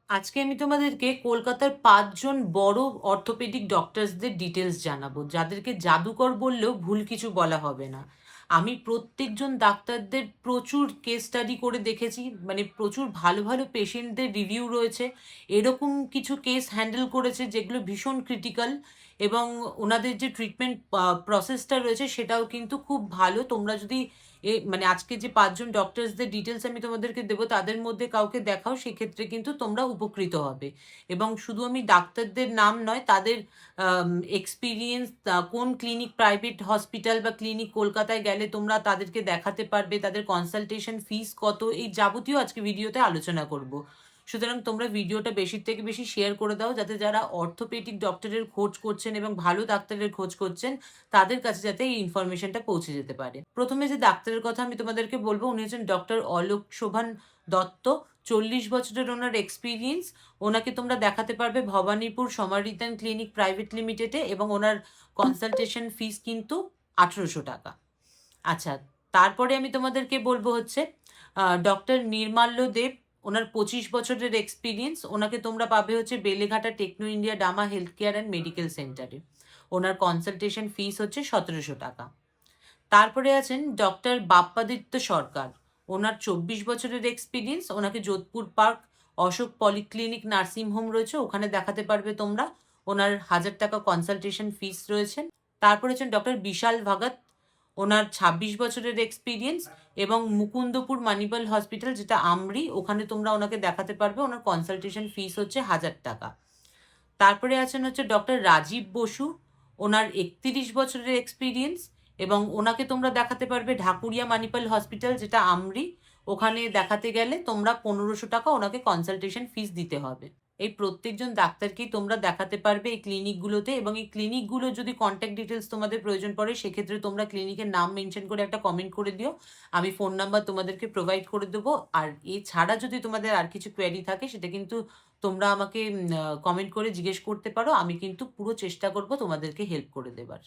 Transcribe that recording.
আজকে আমি তোমাদেরকে কলকাতার ৫ জন বড় অর্থোপেডিক ডক্টরসদের ডিটেলস জানাবো, যাদেরকে জাদুকর বললেও ভুল কিছু বলা হবে না। আমি প্রত্যেকজন ডাক্তারদের প্রচুর কেস স্টাডি করে দেখেছি, মানে প্রচুর ভালো ভালো পেশেন্টদের রিভিউ রয়েছে। এরকম কিছু কেস হ্যান্ডেল করেছে যেগুলো ভীষণ ক্রিটিক্যাল, এবং ওনাদের যে ট্রিটমেন্ট প্রসেসটা রয়েছে সেটাও কিন্তু খুব ভালো। তোমরা যদি মানে আজকে যে ৫ জন ডক্টরসদের ডিটেলস আমি তোমাদেরকে দেবো, তাদের মধ্যে কাউকে দেখাও, সেক্ষেত্রে কিন্তু তোমরা উপকৃত হবে। এবং শুধু আমি ডাক্তারদের নাম নয়, তাদের এক্সপিরিয়েন্স, কোন ক্লিনিক, প্রাইভেট হসপিটাল বা ক্লিনিক কলকাতায় গেলে তোমরা তাদেরকে দেখাতে পারবে, তাদের কনসালটেশন ফিস কত, এই যাবতীয় আজকে ভিডিওতে আলোচনা করব। সুতরাং তোমরা ভিডিওটা বেশির থেকে বেশি শেয়ার করে দাও, যাতে যারা অর্থোপেডিক ডক্টরের খোঁজ করছেন এবং ভালো ডাক্তারের খোঁজ করছেন, তাদের কাছে যাতে এই ইনফরমেশনটা পৌঁছে যেতে পারে। প্রথমে যে ডাক্তারের কথা আমি তোমাদেরকে বলবো, উনি হচ্ছেন ডক্টর অলোক শোভান দত্ত। ৪০ বছরের ওনার এক্সপিরিয়েন্স। ওনাকে তোমরা দেখাতে পারবে ভবানীপুর সমারিতান ক্লিনিক প্রাইভেট লিমিটেডে, এবং ওনার কনসালটেশন ফিস কিন্তু ১৮০০ টাকা। আচ্ছা, তারপরে আমি তোমাদেরকে বলবো হচ্ছে ডক্টর নির্মাল্য দেব। ওনার ২৫ বছরের এক্সপিরিয়েন্স। ওনাকে তোমরা পাবে হচ্ছে Beleghata techno India DAMA health care and medical সেন্টারে। ওনার কনসালটেশন ফিস হচ্ছে ১৭০০ টাকা। তারপরে আছেন ডক্টর বাপ্পাদিত্য সরকার। ওনার ২৪ বছরের এক্সপিরিয়েন্স। ওনাকে Jodhpur park Ashok polyclinic nursing home রয়েছে, ওখানে দেখাতে পারবে তোমরা। ওনার ১০০০ টাকা কনসালটেশন ফিস রয়েছে। তারপরে আছেন ডক্টর বিশাল ভাগত। ওনার ২৬ বছরের এক্সপিরিয়েন্স, এবং মুকুন্দপুর মানিপাল হসপিটাল, যেটা আমরি, ওখানে তোমরা ওনাকে দেখাতে পারবে। ওনার কনসালটেশন ফিস হচ্ছে ১০০০ টাকা। তারপরে আছেন হচ্ছে ডক্টর রাজীব বসু। ওনার ৩১ বছরের এক্সপিরিয়েন্স, এবং ওনাকে তোমরা দেখাতে পারবে ঢাকুরিয়া মানিপাল হসপিটাল, যেটা আমরি। ওখানে দেখাতে গেলে তোমরা ১৫০০ টাকা ওনাকে কনসালটেশন ফিস দিতে হবে। এই প্রত্যেকজন ডাক্তারকেই তোমরা দেখাতে পারবে এই ক্লিনিকগুলোতে, এবং এই ক্লিনিকগুলো যদি কন্ট্যাক্ট ডিটেলস তোমাদের প্রয়োজন পড়ে, সেক্ষেত্রে তোমরা ক্লিনিকের নাম মেনশন করে একটা কমেন্ট করে দিও। আমি ফোন নাম্বার তোমাদেরকে প্রোভাইড করে দেবো। আর এছাড়া যদি তোমাদের আর কিছু কোয়েরি থাকে, সেটা কিন্তু তোমরা আমাকে কমেন্ট করে জিজ্ঞেস করতে পারো। আমি কিন্তু পুরো চেষ্টা করব তোমাদেরকে হেল্প করে দেবার।